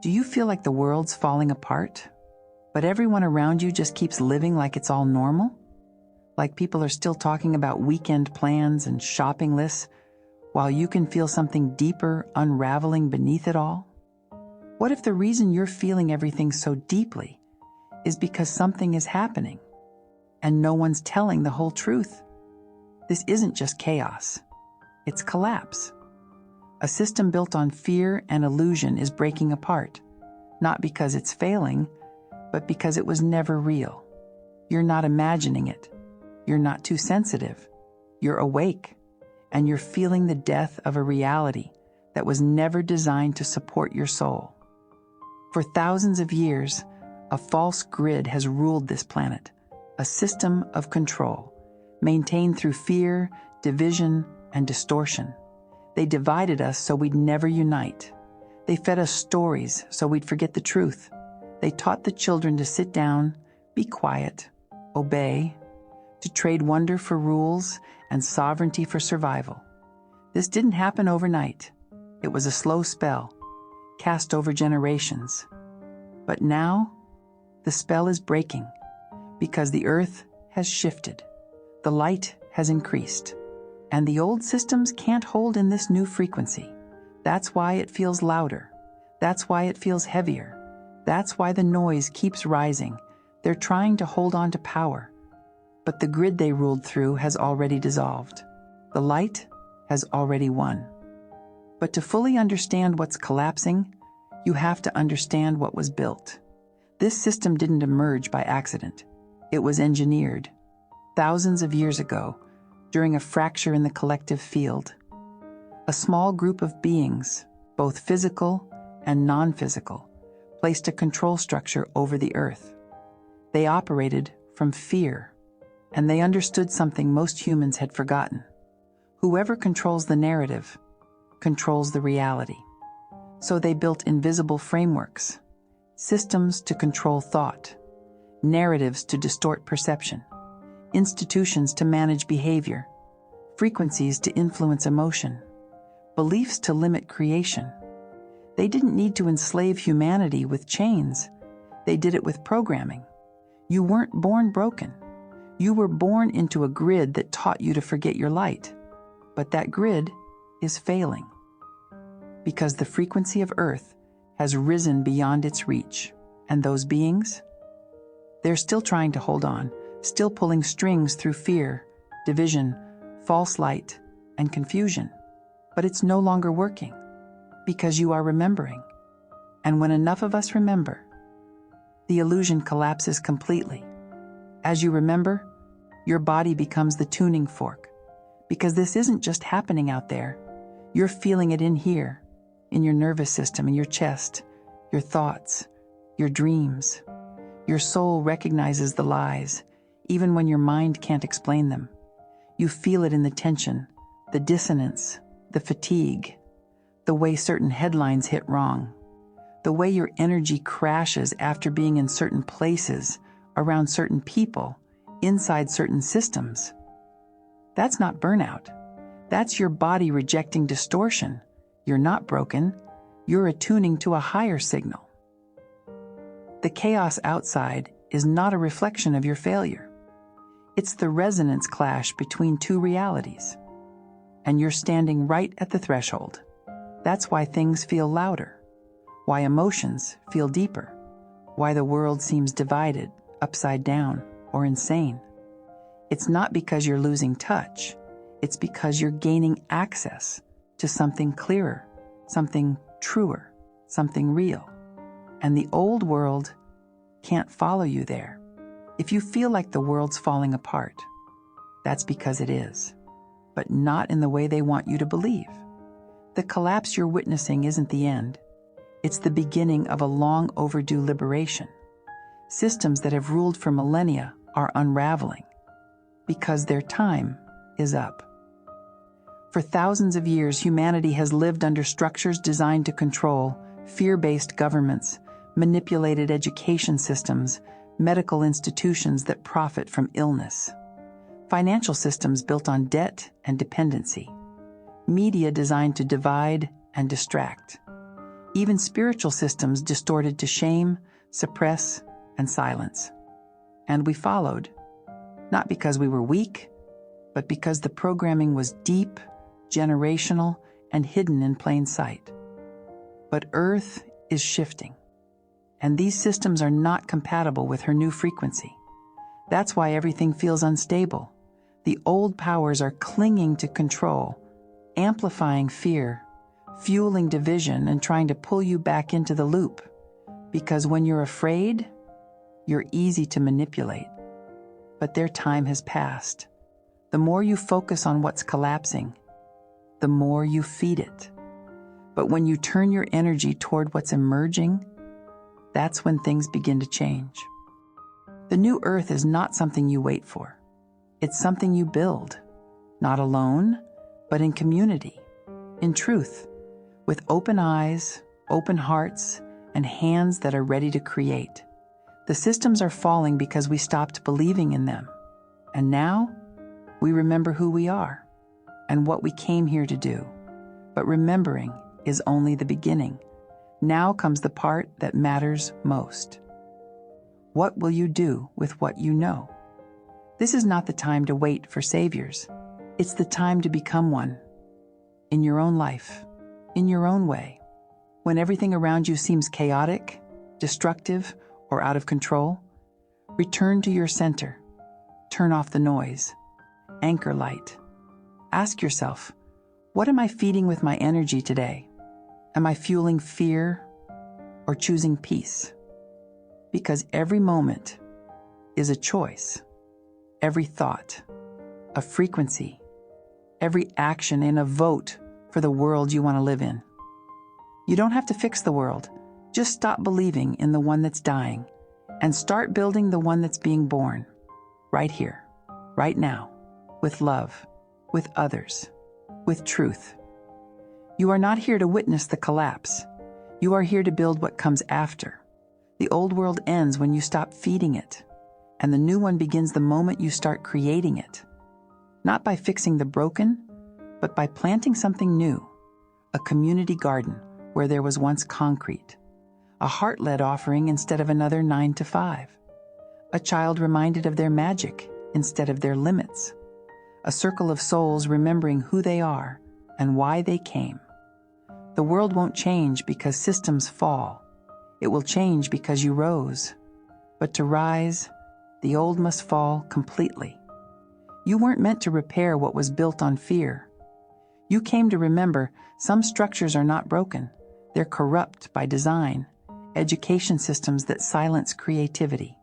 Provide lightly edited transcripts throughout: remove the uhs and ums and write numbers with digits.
Do you feel like the world's falling apart, but everyone around you just keeps living like it's all normal? Like people are still talking about weekend plans and shopping lists, while you can feel something deeper unraveling beneath it all? What if the reason you're feeling everything so deeply is because something is happening, and no one's telling the whole truth? This isn't just chaos, it's collapse. A system built on fear and illusion is breaking apart, not because it's failing, but because it was never real. You're not imagining it. You're not too sensitive. You're awake, and you're feeling the death of a reality that was never designed to support your soul. For thousands of years, a false grid has ruled this planet, a system of control, maintained through fear, division, and distortion. They divided us so we'd never unite. They fed us stories so we'd forget the truth. They taught the children to sit down, be quiet, obey, to trade wonder for rules and sovereignty for survival. This didn't happen overnight. It was a slow spell, cast over generations. But now, the spell is breaking because the earth has shifted, the light has increased, and the old systems can't hold in this new frequency. That's why it feels louder. That's why it feels heavier. That's why the noise keeps rising. They're trying to hold on to power. But the grid they ruled through has already dissolved. The light has already won. But to fully understand what's collapsing, you have to understand what was built. This system didn't emerge by accident. It was engineered thousands of years ago during a fracture in the collective field. A small group of beings, both physical and non-physical, placed a control structure over the earth. They operated from fear, and they understood something most humans had forgotten. Whoever controls the narrative controls the reality. So they built invisible frameworks, systems to control thought, narratives to distort perception, institutions to manage behavior, frequencies to influence emotion, beliefs to limit creation. They didn't need to enslave humanity with chains. They did it with programming. You weren't born broken. You were born into a grid that taught you to forget your light. But that grid is failing because the frequency of Earth has risen beyond its reach. And those beings? They're still trying to hold on, still pulling strings through fear, division, false light, and confusion. But it's no longer working because you are remembering. And when enough of us remember, the illusion collapses completely. As you remember, your body becomes the tuning fork, because this isn't just happening out there. You're feeling it in here, in your nervous system, in your chest, your thoughts, your dreams. Your soul recognizes the lies, even when your mind can't explain them. You feel it in the tension, the dissonance, the fatigue, the way certain headlines hit wrong, the way your energy crashes after being in certain places, around certain people, inside certain systems. That's not burnout. That's your body rejecting distortion. You're not broken. You're attuning to a higher signal. The chaos outside is not a reflection of your failure. It's the resonance clash between two realities. And you're standing right at the threshold. That's why things feel louder, why emotions feel deeper, why the world seems divided, upside down, or insane. It's not because you're losing touch. It's because you're gaining access to something clearer, something truer, something real. And the old world can't follow you there. If you feel like the world's falling apart, that's because it is, but not in the way they want you to believe. The collapse you're witnessing isn't the end. It's the beginning of a long overdue liberation. Systems that have ruled for millennia are unraveling because their time is up. For thousands of years, humanity has lived under structures designed to control: fear-based governments, manipulated education systems, medical institutions that profit from illness, financial systems built on debt and dependency, media designed to divide and distract. even spiritual systems distorted to shame, suppress, and silence. And we followed, not because we were weak, but because the programming was deep, generational, and hidden in plain sight. But Earth is shifting, and these systems are not compatible with her new frequency. That's why everything feels unstable. The old powers are clinging to control, amplifying fear, fueling division, and trying to pull you back into the loop. Because when you're afraid, you're easy to manipulate. But their time has passed. The more you focus on what's collapsing, the more you feed it. But when you turn your energy toward what's emerging, that's when things begin to change. The new Earth is not something you wait for. It's something you build, not alone, but in community, in truth, with open eyes, open hearts, and hands that are ready to create. The systems are falling because we stopped believing in them. And now, we remember who we are and what we came here to do. But remembering is only the beginning. Now comes the part that matters most. What will you do with what you know? This is not the time to wait for saviors. It's the time to become one. In your own life, in your own way. When everything around you seems chaotic, destructive, or out of control, return to your center. Turn off the noise. Anchor light. Ask yourself, what am I feeding with my energy today? Am I fueling fear or choosing peace? Because every moment is a choice. Every thought, a frequency, every action in a vote for the world you want to live in. You don't have to fix the world. Just stop believing in the one that's dying and start building the one that's being born. Right here, right now, with love, with others, with truth. You are not here to witness the collapse. You are here to build what comes after. The old world ends when you stop feeding it, and the new one begins the moment you start creating it. Not by fixing the broken, but by planting something new. A community garden where there was once concrete. A heart-led offering instead of another 9 to 5. A child reminded of their magic instead of their limits. A circle of souls remembering who they are and why they came. The world won't change because systems fall. It will change because you rose. But to rise, the old must fall completely. You weren't meant to repair what was built on fear. You came to remember some structures are not broken. They're corrupt by design. Education systems that silence creativity.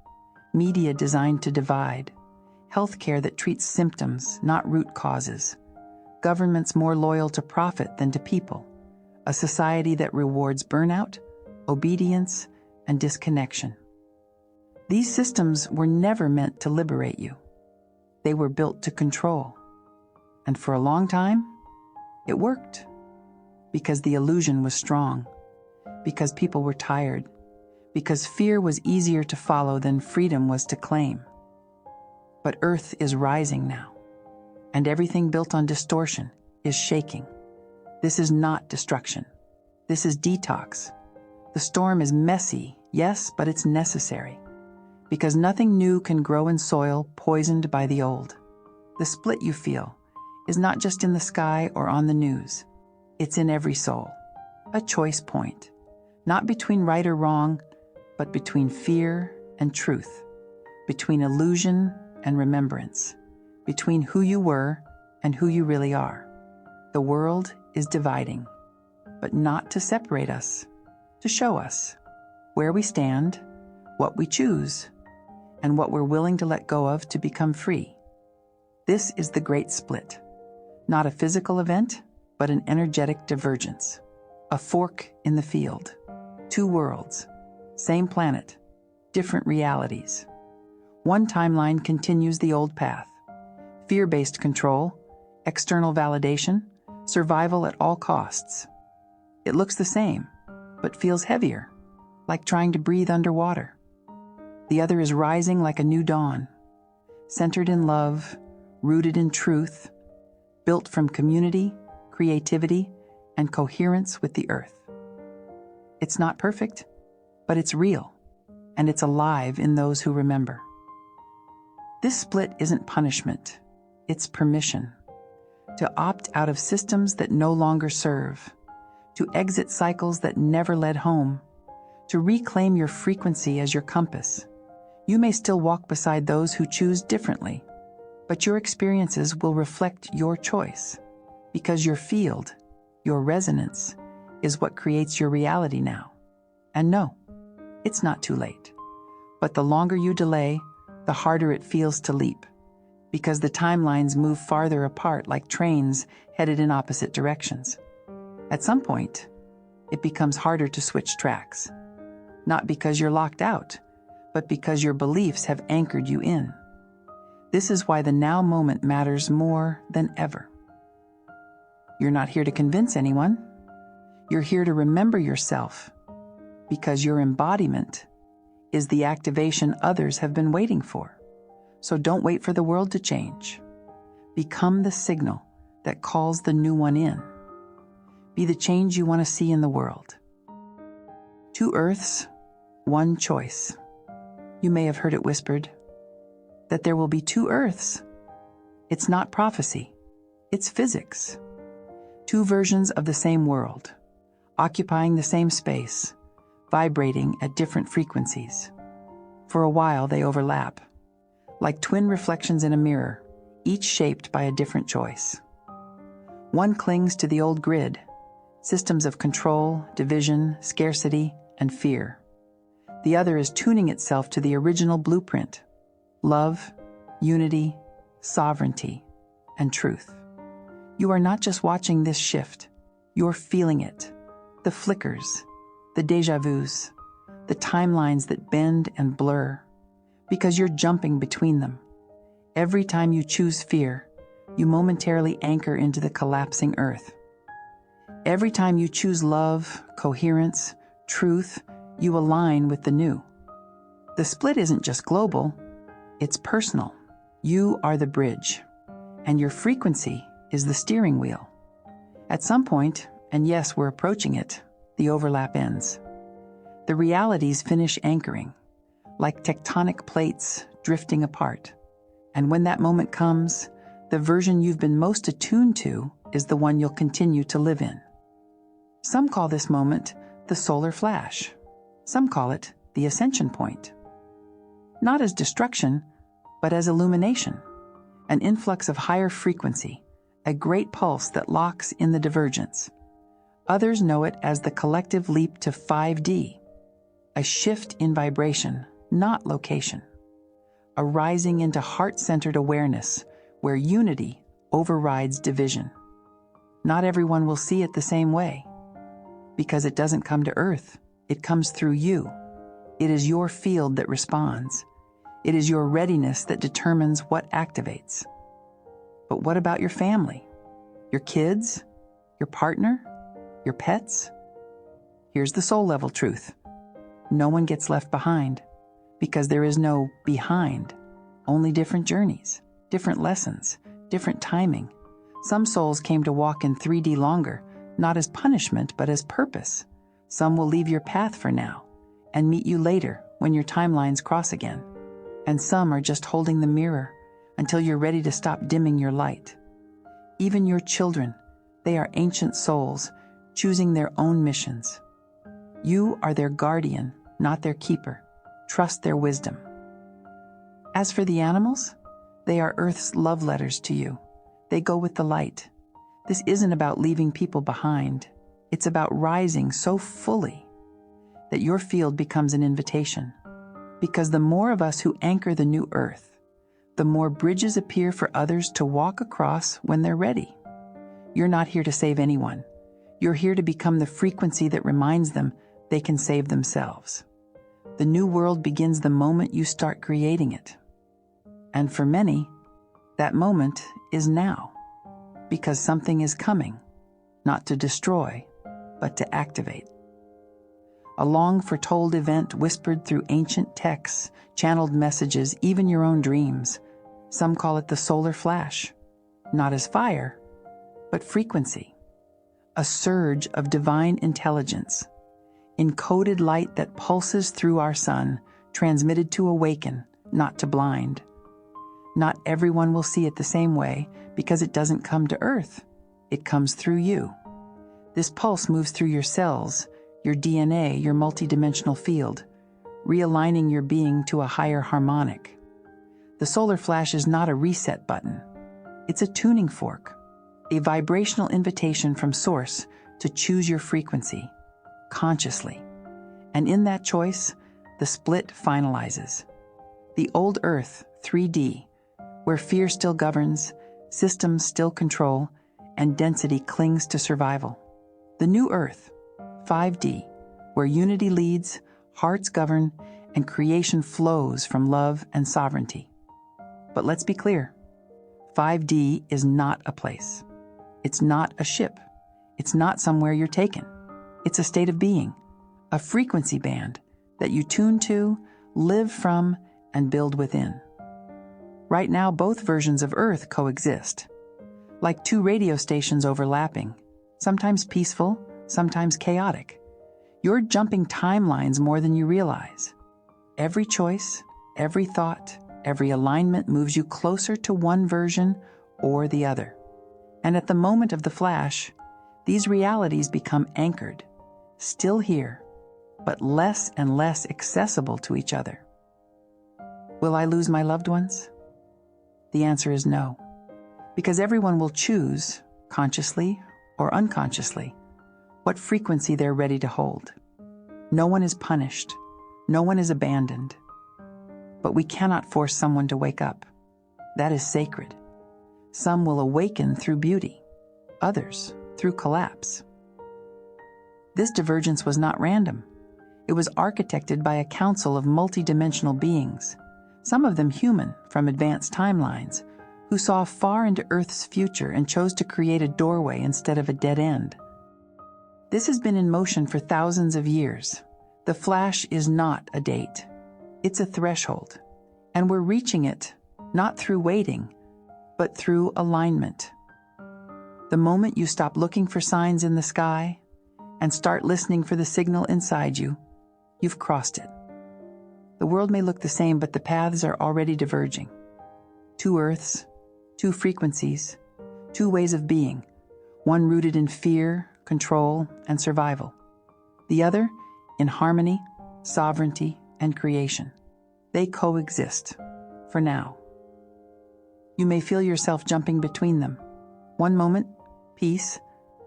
Media designed to divide. Healthcare that treats symptoms, not root causes. Governments more loyal to profit than to people. A society that rewards burnout, obedience, and disconnection. These systems were never meant to liberate you. They were built to control. And for a long time, it worked. Because the illusion was strong. Because people were tired. Because fear was easier to follow than freedom was to claim. But Earth is rising now. And everything built on distortion is shaking. This is not destruction. This is detox. The storm is messy, yes, but it's necessary. Because nothing new can grow in soil poisoned by the old. The split you feel is not just in the sky or on the news. It's in every soul. A choice point. Not between right or wrong, but between fear and truth. Between illusion and remembrance. Between who you were and who you really are. The world is dividing, but not to separate us, to show us where we stand, what we choose, and what we're willing to let go of to become free. This is the Great Split. Not a physical event, but an energetic divergence. A fork in the field. Two worlds. Same planet. Different realities. One timeline continues the old path. Fear-based control, external validation, survival at all costs. It looks the same, but feels heavier, like trying to breathe underwater. The other is rising like a new dawn, centered in love, rooted in truth, built from community, creativity, and coherence with the earth. It's not perfect, but it's real, and it's alive in those who remember. This split isn't punishment, it's permission to opt out of systems that no longer serve, to exit cycles that never led home, to reclaim your frequency as your compass. You may still walk beside those who choose differently, but your experiences will reflect your choice, because your field, your resonance, is what creates your reality now. And no, it's not too late. But the longer you delay, the harder it feels to leap, because the timelines move farther apart like trains headed in opposite directions. At some point, it becomes harder to switch tracks, not because you're locked out, but because your beliefs have anchored you in. This is why the now moment matters more than ever. You're not here to convince anyone. You're here to remember yourself, because your embodiment is the activation others have been waiting for. So don't wait for the world to change. Become the signal that calls the new one in. Be the change you want to see in the world. 2 earths, 1 choice. You may have heard it whispered that there will be 2 earths. It's not prophecy, it's physics. 2 versions of the same world, occupying the same space, vibrating at different frequencies. For a while, they overlap, like twin reflections in a mirror, each shaped by a different choice. One clings to the old grid, systems of control, division, scarcity, and fear. The other is tuning itself to the original blueprint: love, unity, sovereignty, and truth. You are not just watching this shift, you're feeling it. The flickers, the déjà vus, the timelines that bend and blur, because you're jumping between them. Every time you choose fear, you momentarily anchor into the collapsing earth. Every time you choose love, coherence, truth, you align with the new. The split isn't just global, it's personal. You are the bridge, and your frequency is the steering wheel. At some point, and yes, we're approaching it, the overlap ends. The realities finish anchoring, like tectonic plates drifting apart. And when that moment comes, the version you've been most attuned to is the one you'll continue to live in. Some call this moment the solar flash. Some call it the ascension point. Not as destruction, but as illumination, an influx of higher frequency, a great pulse that locks in the divergence. Others know it as the collective leap to 5D, a shift in vibration, not location, a rising into heart-centered awareness where unity overrides division. Not everyone will see it the same way, because it doesn't come to Earth, it comes through you. It is your field that responds. It is your readiness that determines what activates. But what about your family? Your kids? Your partner? Your pets? Here's the soul-level truth. No one gets left behind, because there is no behind, only different journeys, different lessons, different timing. Some souls came to walk in 3D longer, not as punishment, but as purpose. Some will leave your path for now and meet you later when your timelines cross again. And some are just holding the mirror until you're ready to stop dimming your light. Even your children, they are ancient souls choosing their own missions. You are their guardian, not their keeper. Trust their wisdom. As for the animals, they are Earth's love letters to you. They go with the light. This isn't about leaving people behind. It's about rising so fully that your field becomes an invitation. Because the more of us who anchor the new Earth, the more bridges appear for others to walk across when they're ready. You're not here to save anyone. You're here to become the frequency that reminds them they can save themselves. The new world begins the moment you start creating it. And for many, that moment is now, because something is coming, not to destroy, but to activate. A long-foretold event whispered through ancient texts, channeled messages, even your own dreams. Some call it the solar flash, not as fire, but frequency, a surge of divine intelligence. encoded light that pulses through our sun, transmitted to awaken, not to blind. Not everyone will see it the same way because it doesn't come to Earth. It comes through you. This pulse moves through your cells, your DNA, your multidimensional field, realigning your being to a higher harmonic. The solar flash is not a reset button. It's a tuning fork, a vibrational invitation from Source to choose your frequency, consciously. And in that choice, the split finalizes. The old Earth, 3D, where fear still governs, systems still control, and density clings to survival. The new Earth, 5D, where unity leads, hearts govern, and creation flows from love and sovereignty. But let's be clear, 5D is not a place. It's not a ship. It's not somewhere you're taken. It's a state of being, a frequency band that you tune to, live from, and build within. Right now, both versions of Earth coexist, like two radio stations overlapping, sometimes peaceful, sometimes chaotic. You're jumping timelines more than you realize. Every choice, every thought, every alignment moves you closer to one version or the other. And at the moment of the flash, these realities become anchored, still here, but less and less accessible to each other. Will I lose my loved ones? The answer is no, because everyone will choose, consciously or unconsciously, what frequency they're ready to hold. No one is punished. No one is abandoned. But we cannot force someone to wake up. That is sacred. Some will awaken through beauty, others through collapse. This divergence was not random. It was architected by a council of multidimensional beings, some of them human from advanced timelines, who saw far into Earth's future and chose to create a doorway instead of a dead end. This has been in motion for thousands of years. The flash is not a date. It's a threshold, and we're reaching it not through waiting, but through alignment. The moment you stop looking for signs in the sky and start listening for the signal inside you, you've crossed it. The world may look the same, but the paths are already diverging. Two Earths, two frequencies, two ways of being, one rooted in fear, control, and survival. The other in harmony, sovereignty, and creation. They coexist, for now. You may feel yourself jumping between them. One moment, peace,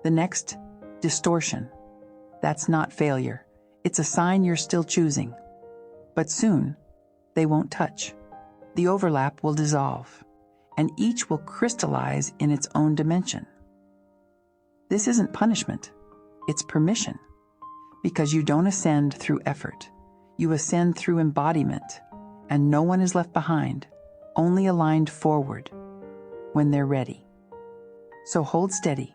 the next, distortion. That's not failure. It's a sign you're still choosing. But soon, they won't touch. The overlap will dissolve, and each will crystallize in its own dimension. This isn't punishment, it's permission. Because you don't ascend through effort, you ascend through embodiment, and no one is left behind, only aligned forward when they're ready. So hold steady.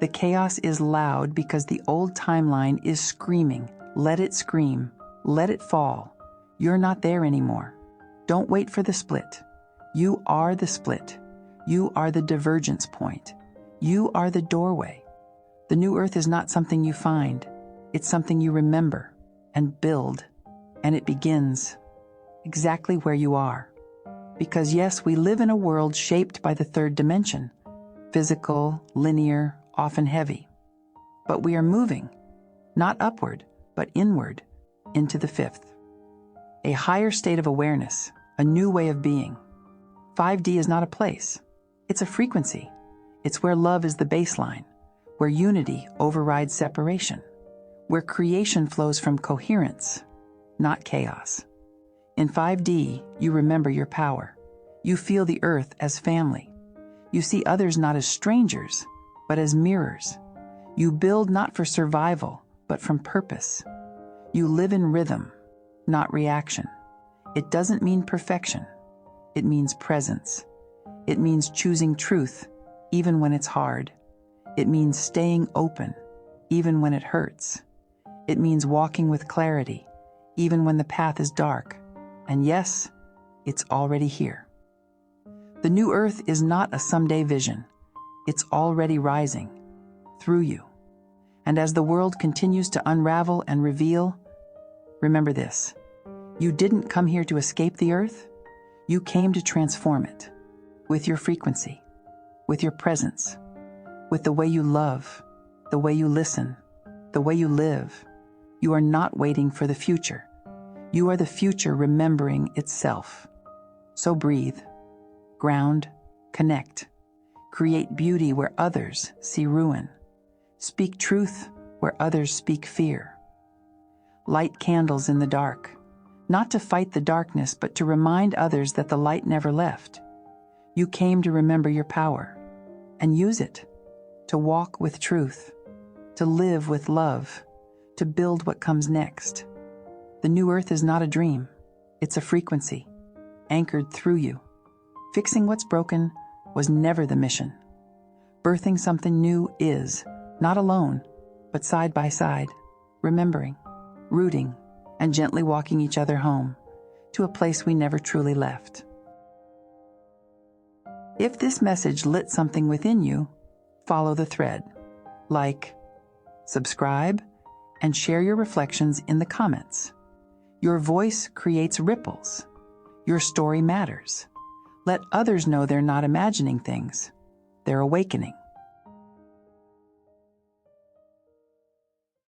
The chaos is loud because the old timeline is screaming. Let it scream. Let it fall. You're not there anymore. Don't wait for the split. You are the split. You are the divergence point. You are the doorway. The new Earth is not something you find. It's something you remember and build, and it begins exactly where you are. Because yes, we live in a world shaped by the third dimension, physical, linear, often heavy. But we are moving, not upward, but inward, into the fifth. A higher state of awareness, a new way of being. 5D is not a place. It's a frequency. It's where love is the baseline, where unity overrides separation, where creation flows from coherence, not chaos. In 5D, you remember your power. You feel the earth as family. You see others not as strangers, but as mirrors. You build not for survival, but from purpose. You live in rhythm, not reaction. It doesn't mean perfection. It means presence. It means choosing truth, even when it's hard. It means staying open, even when it hurts. It means walking with clarity, even when the path is dark. And yes, it's already here. The new Earth is not a someday vision. It's already rising, through you. And as the world continues to unravel and reveal, remember this: you didn't come here to escape the earth, you came to transform it. With your frequency, with your presence, with the way you love, the way you listen, the way you live. You are not waiting for the future. You are the future remembering itself. So breathe, ground, connect. Create beauty where others see ruin. Speak truth where others speak fear. Light candles in the dark, not to fight the darkness, but to remind others that the light never left. You came to remember your power and use it to walk with truth, to live with love, to build what comes next. The new earth is not a dream. It's a frequency, anchored through you. Fixing what's broken was never the mission. Birthing something new is, not alone, but side by side, remembering, rooting, and gently walking each other home to a place we never truly left. If this message lit something within you, follow the thread. Like, subscribe, and share your reflections in the comments. Your voice creates ripples. Your story matters. Let others know they're not imagining things. They're awakening.